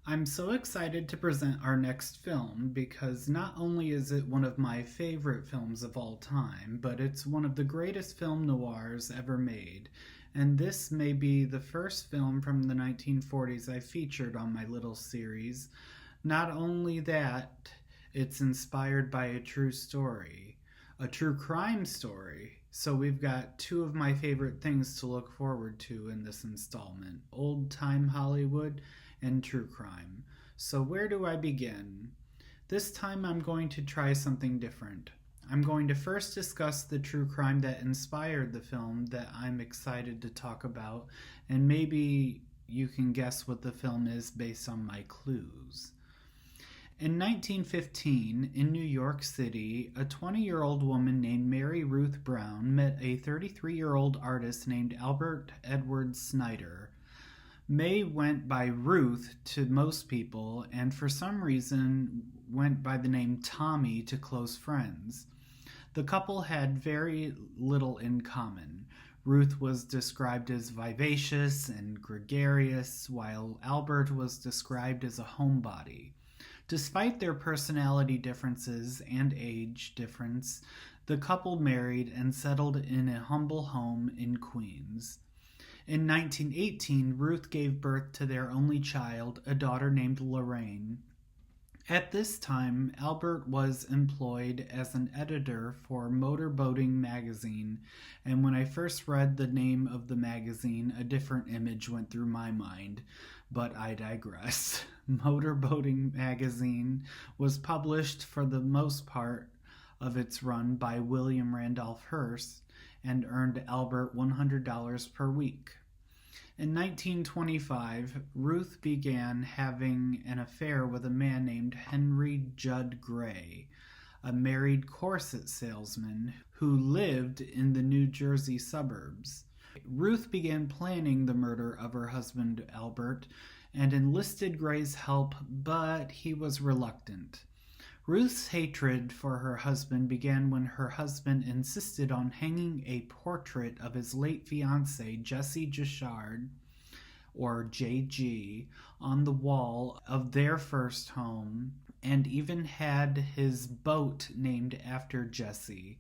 I'm so excited to present our next film because not only is it one of my favorite films of all time, but it's one of the greatest film noirs ever made. And this may be the first film from the 1940s I featured on my little series. Not only that, it's inspired by a true story, a true crime story. So we've got two of my favorite things to look forward to in this installment: old time Hollywood and true crime. So, where do I begin? This time I'm going to try something different. I'm going to first discuss the true crime that inspired the film that I'm excited to talk about, and maybe you can guess what the film is based on my clues. In 1915, in New York City, a 20-year-old woman named Mary Ruth Brown met a 33-year-old artist named Albert Edward Snyder. May went by Ruth to most people, and for some reason went by the name Tommy to close friends. The couple had very little in common. Ruth was described as vivacious and gregarious, while Albert was described as a homebody. Despite their personality differences and age difference, the couple married and settled in a humble home in Queens. In 1918, Ruth gave birth to their only child, a daughter named Lorraine. At this time, Albert was employed as an editor for Motor Boating magazine, and when I first read the name of the magazine, a different image went through my mind, but I digress. Motor Boating magazine was published for the most part of its run by William Randolph Hearst and earned Albert $100 per week. In 1925, Ruth began having an affair with a man named Henry Judd Gray, a married corset salesman who lived in the New Jersey suburbs. Ruth began planning the murder of her husband Albert and enlisted Gray's help, but he was reluctant. Ruth's hatred for her husband began when her husband insisted on hanging a portrait of his late fiancée, Jessie Gichard, or JG, on the wall of their first home, and even had his boat named after Jessie.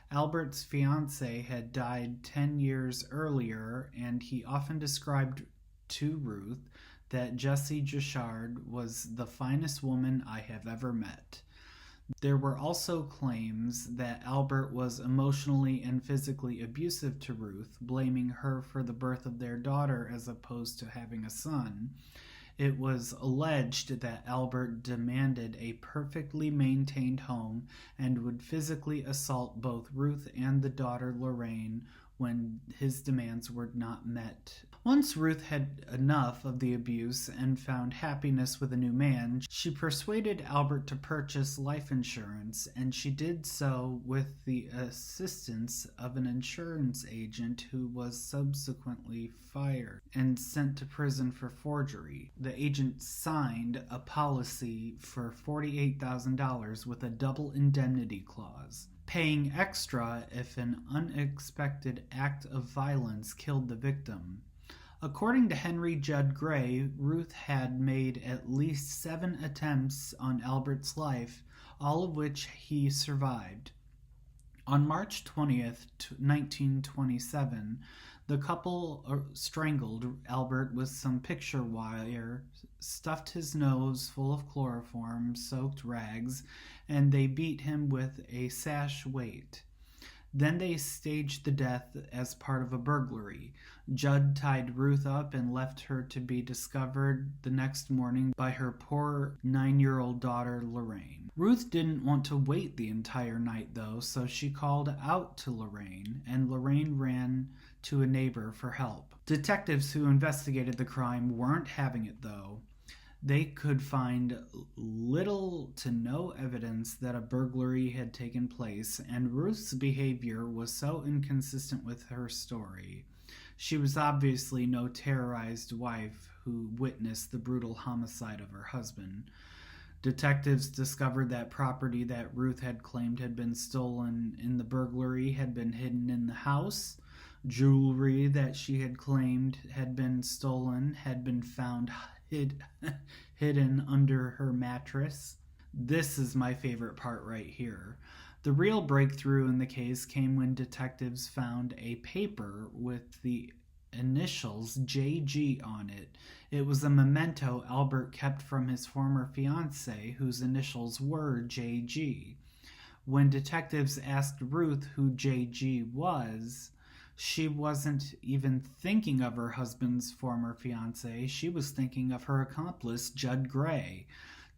Albert's fiancée had died 10 years earlier, and he often described to Ruth that Jessie Gichard was the finest woman I have ever met. There were also claims that Albert was emotionally and physically abusive to Ruth, blaming her for the birth of their daughter as opposed to having a son. It was alleged that Albert demanded a perfectly maintained home and would physically assault both Ruth and the daughter Lorraine when his demands were not met. Once Ruth had enough of the abuse and found happiness with a new man, she persuaded Albert to purchase life insurance, and she did so with the assistance of an insurance agent who was subsequently fired and sent to prison for forgery. The agent signed a policy for $48,000 with a double indemnity clause, paying extra if an unexpected act of violence killed the victim. According to Henry Judd Gray, Ruth had made at least 7 attempts on Albert's life, all of which he survived. On March 20th, 1927, the couple strangled Albert with some picture wire, stuffed his nose full of chloroform-soaked rags, and they beat him with a sash weight. Then they staged the death as part of a burglary. Judd tied Ruth up and left her to be discovered the next morning by her poor 9-year-old daughter, Lorraine. Ruth didn't want to wait the entire night, though, so she called out to Lorraine, and Lorraine ran to a neighbor for help. Detectives who investigated the crime weren't having it, though. They could find little to no evidence that a burglary had taken place, and Ruth's behavior was so inconsistent with her story. She was obviously no terrorized wife who witnessed the brutal homicide of her husband. Detectives discovered that property that Ruth had claimed had been stolen in the burglary had been hidden in the house. Jewelry that she had claimed had been stolen had been found hid, hidden under her mattress. This is my favorite part right here. The real breakthrough in the case came when detectives found a paper with the initials JG on it. It was a memento Albert kept from his former fiancée, whose initials were JG. When detectives asked Ruth who JG was, she wasn't even thinking of her husband's former fiancé. She was thinking of her accomplice, Judd Gray.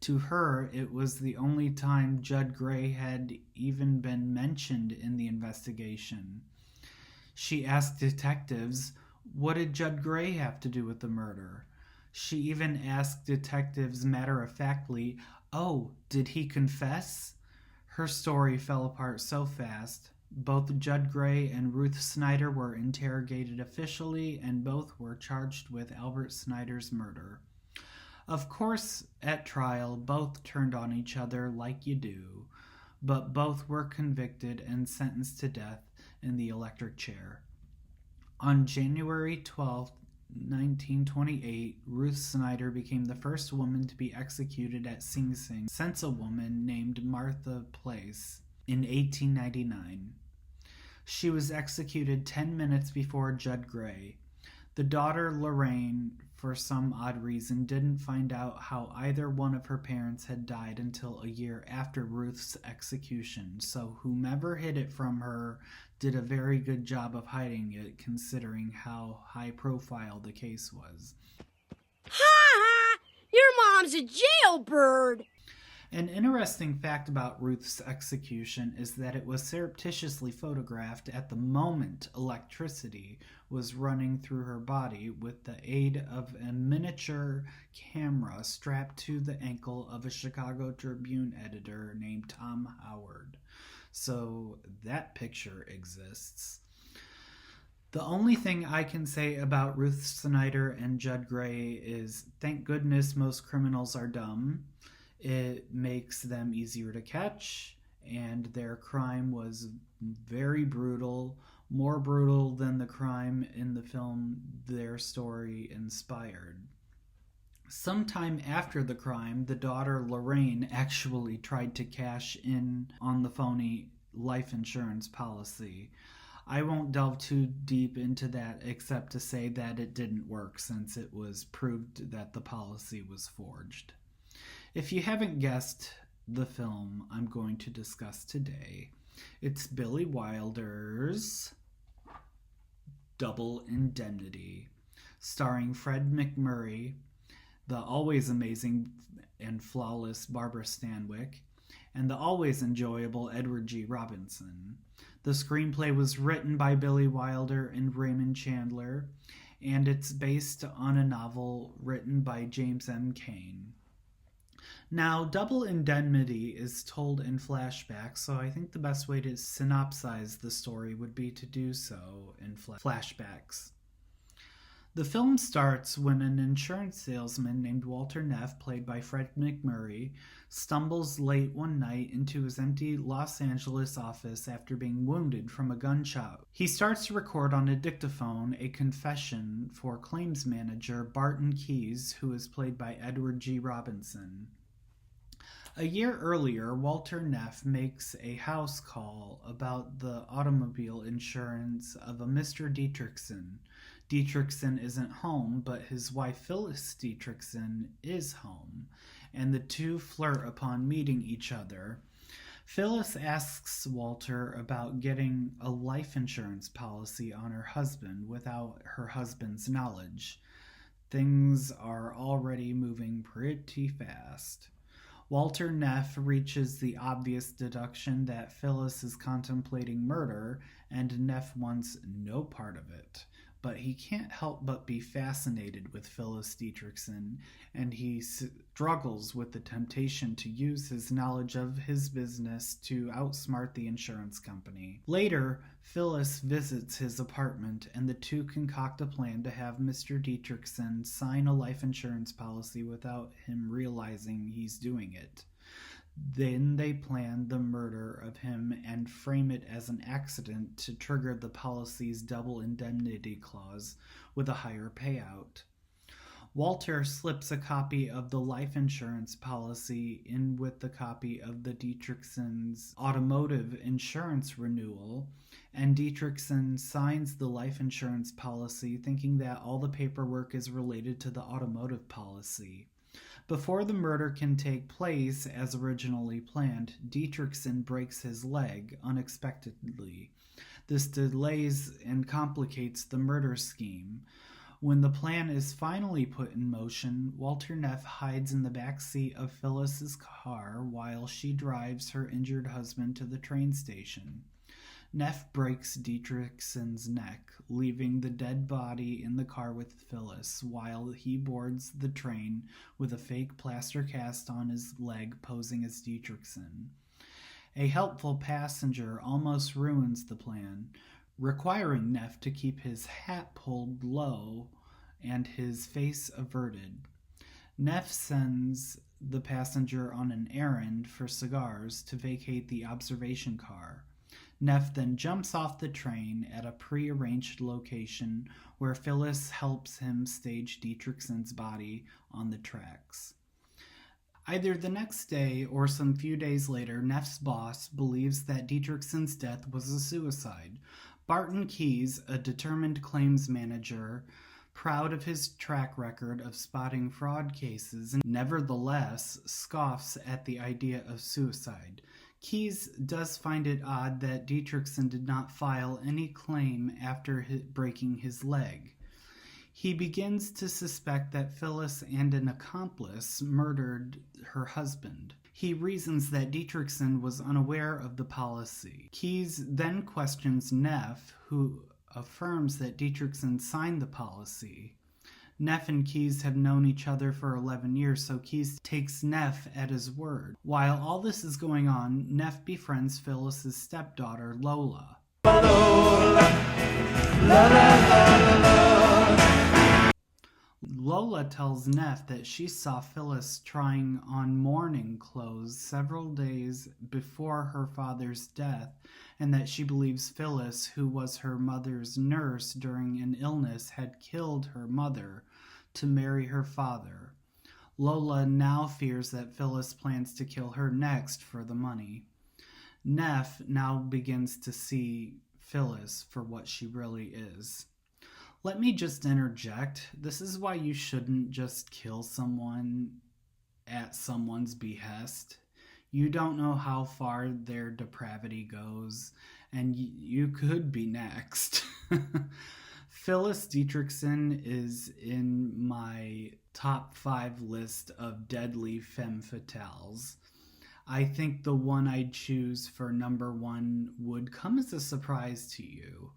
To her, it was the only time Judd Gray had even been mentioned in the investigation. She asked detectives, what did Judd Gray have to do with the murder? She even asked detectives matter-of-factly, oh, did he confess? Her story fell apart so fast. Both Judd Gray and Ruth Snyder were interrogated officially, and both were charged with Albert Snyder's murder. Of course, at trial, both turned on each other like you do, but both were convicted and sentenced to death in the electric chair. On January 12, 1928, Ruth Snyder became the first woman to be executed at Sing Sing since a woman named Martha Place in 1899. She was executed 10 minutes before Judd Gray. The daughter, Lorraine, for some odd reason, didn't find out how either one of her parents had died until a year after Ruth's execution, so whomever hid it from her did a very good job of hiding it, considering how high profile the case was. Ha ha! Your mom's a jailbird! An interesting fact about Ruth's execution is that it was surreptitiously photographed at the moment electricity was running through her body with the aid of a miniature camera strapped to the ankle of a Chicago Tribune editor named Tom Howard. So that picture exists. The only thing I can say about Ruth Snyder and Judd Gray is thank goodness most criminals are dumb. It makes them easier to catch, and their crime was very brutal, more brutal than the crime in the film their story inspired. Sometime after the crime, the daughter Lorraine actually tried to cash in on the phony life insurance policy. I won't delve too deep into that except to say that it didn't work since it was proved that the policy was forged. If you haven't guessed the film I'm going to discuss today, it's Billy Wilder's Double Indemnity, starring Fred MacMurray, the always amazing and flawless Barbara Stanwyck, and the always enjoyable Edward G. Robinson. The screenplay was written by Billy Wilder and Raymond Chandler, and it's based on a novel written by James M. Cain. Now, Double Indemnity is told in flashback, so I think the best way to synopsize the story would be to do so in flashbacks. The film starts when an insurance salesman named Walter Neff, played by Fred MacMurray, stumbles late one night into his empty Los Angeles office after being wounded from a gunshot. He starts to record on a dictaphone a confession for claims manager Barton Keyes, who is played by Edward G. Robinson. A year earlier, Walter Neff makes a house call about the automobile insurance of a Mr. Dietrichson. Dietrichson isn't home, but his wife Phyllis Dietrichson is home, and the two flirt upon meeting each other. Phyllis asks Walter about getting a life insurance policy on her husband without her husband's knowledge. Things are already moving pretty fast. Walter Neff reaches the obvious deduction that Phyllis is contemplating murder, and Neff wants no part of it. But he can't help but be fascinated with Phyllis Dietrichson, and he struggles with the temptation to use his knowledge of his business to outsmart the insurance company. Later, Phyllis visits his apartment, and the two concoct a plan to have Mr. Dietrichson sign a life insurance policy without him realizing he's doing it. Then they plan the murder of him and frame it as an accident to trigger the policy's double indemnity clause with a higher payout. Walter slips a copy of the life insurance policy in with the copy of the Dietrichson's automotive insurance renewal, and Dietrichson signs the life insurance policy thinking that all the paperwork is related to the automotive policy. Before the murder can take place as originally planned, Dietrichson breaks his leg unexpectedly. This delays and complicates the murder scheme. When the plan is finally put in motion, Walter Neff hides in the back seat of Phyllis's car while she drives her injured husband to the train station. Neff breaks Dietrichson's neck, leaving the dead body in the car with Phyllis, while he boards the train with a fake plaster cast on his leg posing as Dietrichson. A helpful passenger almost ruins the plan, requiring Neff to keep his hat pulled low and his face averted. Neff sends the passenger on an errand for cigars to vacate the observation car. Neff then jumps off the train at a pre-arranged location where Phyllis helps him stage Dietrichson's body on the tracks. Either the next day or some few days later, Neff's boss believes that Dietrichson's death was a suicide. Barton Keyes, a determined claims manager, proud of his track record of spotting fraud cases, nevertheless scoffs at the idea of suicide. Keyes does find it odd that Dietrichson did not file any claim after breaking his leg. He begins to suspect that Phyllis and an accomplice murdered her husband. He reasons that Dietrichson was unaware of the policy. Keyes then questions Neff, who affirms that Dietrichson signed the policy. Neff and Keyes have known each other for 11 years, so Keyes takes Neff at his word. While all this is going on, Neff befriends Phyllis's stepdaughter, Lola. Lola tells Neff that she saw Phyllis trying on mourning clothes several days before her father's death, and that she believes Phyllis, who was her mother's nurse during an illness, had killed her mother to marry her father. Lola now fears that Phyllis plans to kill her next for the money. Neff now begins to see Phyllis for what she really is. Let me just interject. This is why you shouldn't just kill someone at someone's behest. You don't know how far their depravity goes, and you could be next. Phyllis Dietrichson is in my top 5 list of deadly femme fatales. I think the one I'd choose for number 1 would come as a surprise to you.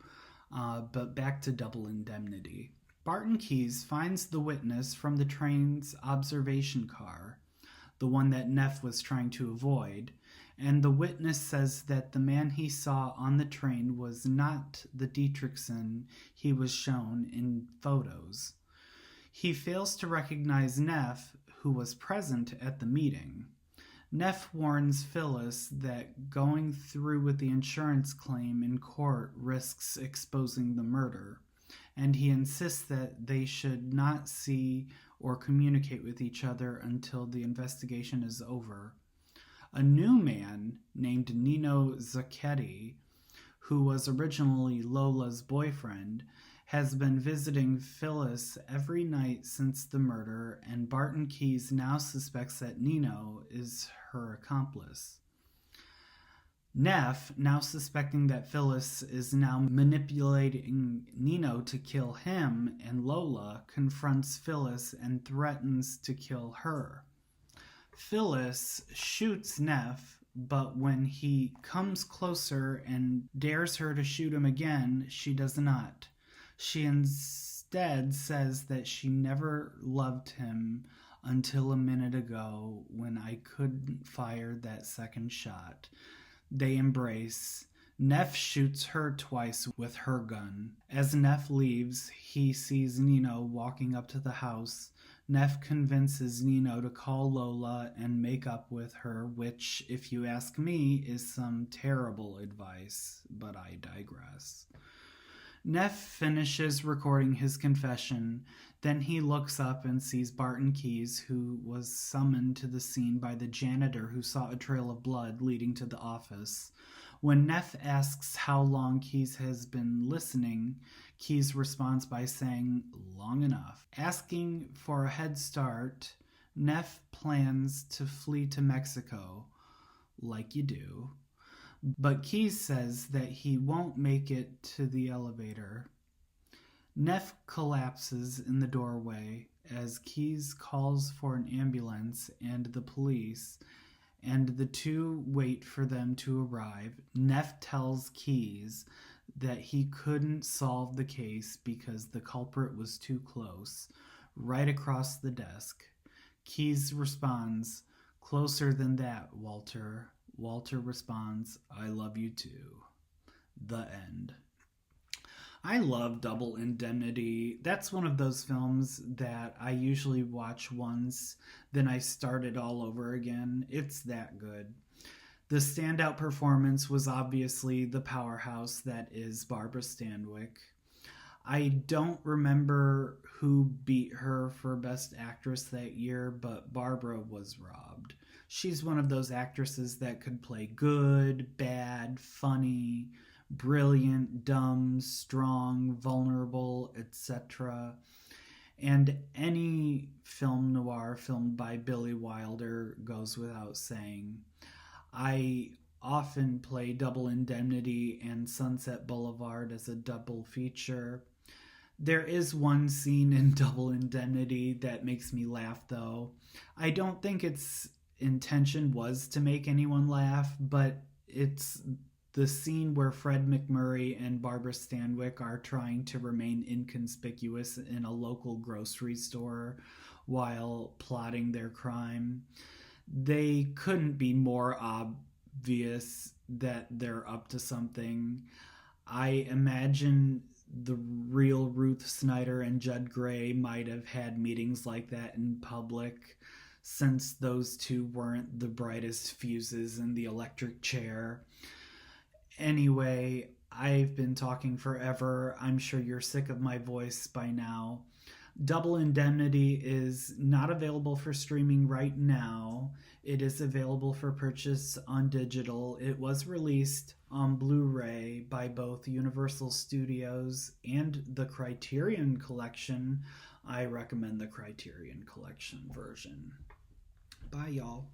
But back to Double Indemnity. Barton Keyes finds the witness from the train's observation car, the one that Neff was trying to avoid, and the witness says that the man he saw on the train was not the Dietrichson he was shown in photos. He fails to recognize Neff, who was present at the meeting. Neff warns Phyllis that going through with the insurance claim in court risks exposing the murder, and he insists that they should not see or communicate with each other until the investigation is over. A new man named Nino Zacchetti, who was originally Lola's boyfriend, has been visiting Phyllis every night since the murder, and Barton Keyes now suspects that Nino is her accomplice. Neff, now suspecting that Phyllis is now manipulating Nino to kill him and Lola, confronts Phyllis and threatens to kill her. Phyllis shoots Neff, but when he comes closer and dares her to shoot him again, she does not. She instead says that she never loved him until a minute ago when I couldn't fire that second shot. They embrace. Neff shoots her twice with her gun. As Neff leaves, he sees Nino walking up to the house. Neff convinces Nino to call Lola and make up with her, which, if you ask me, is some terrible advice, but I digress. Neff finishes recording his confession. Then he looks up and sees Barton Keyes, who was summoned to the scene by the janitor who saw a trail of blood leading to the office. When Neff asks how long Keyes has been listening, Keyes responds by saying, "Long enough." Asking for a head start, Neff plans to flee to Mexico, like you do. But Keyes says that he won't make it to the elevator. Neff collapses in the doorway as Keyes calls for an ambulance and the police, and the two wait for them to arrive. Neff tells Keyes that he couldn't solve the case because the culprit was too close, right across the desk. Keyes responds, "Closer than that, Walter." Walter responds, "I love you too." The end. I love Double Indemnity. That's one of those films that I usually watch once, then I start it all over again. It's that good. The standout performance was obviously the powerhouse that is Barbara Stanwyck. I don't remember who beat her for Best Actress that year, but Barbara was robbed. She's one of those actresses that could play good, bad, funny, brilliant, dumb, strong, vulnerable, etc. And any film noir filmed by Billy Wilder goes without saying. I often play Double Indemnity and Sunset Boulevard as a double feature. There is one scene in Double Indemnity that makes me laugh, though. I don't think its intention was to make anyone laugh, but it's the scene where Fred McMurray and Barbara Stanwyck are trying to remain inconspicuous in a local grocery store while plotting their crime. They couldn't be more obvious that they're up to something. I imagine the real Ruth Snyder and Judd Gray might have had meetings like that in public, since those two weren't the brightest fuses in the electric chair. Anyway, I've been talking forever. I'm sure you're sick of my voice by now. Double Indemnity is not available for streaming right now. It is available for purchase on digital. It was released on Blu-ray by both Universal Studios and the Criterion Collection. I recommend the Criterion Collection version. Bye, y'all.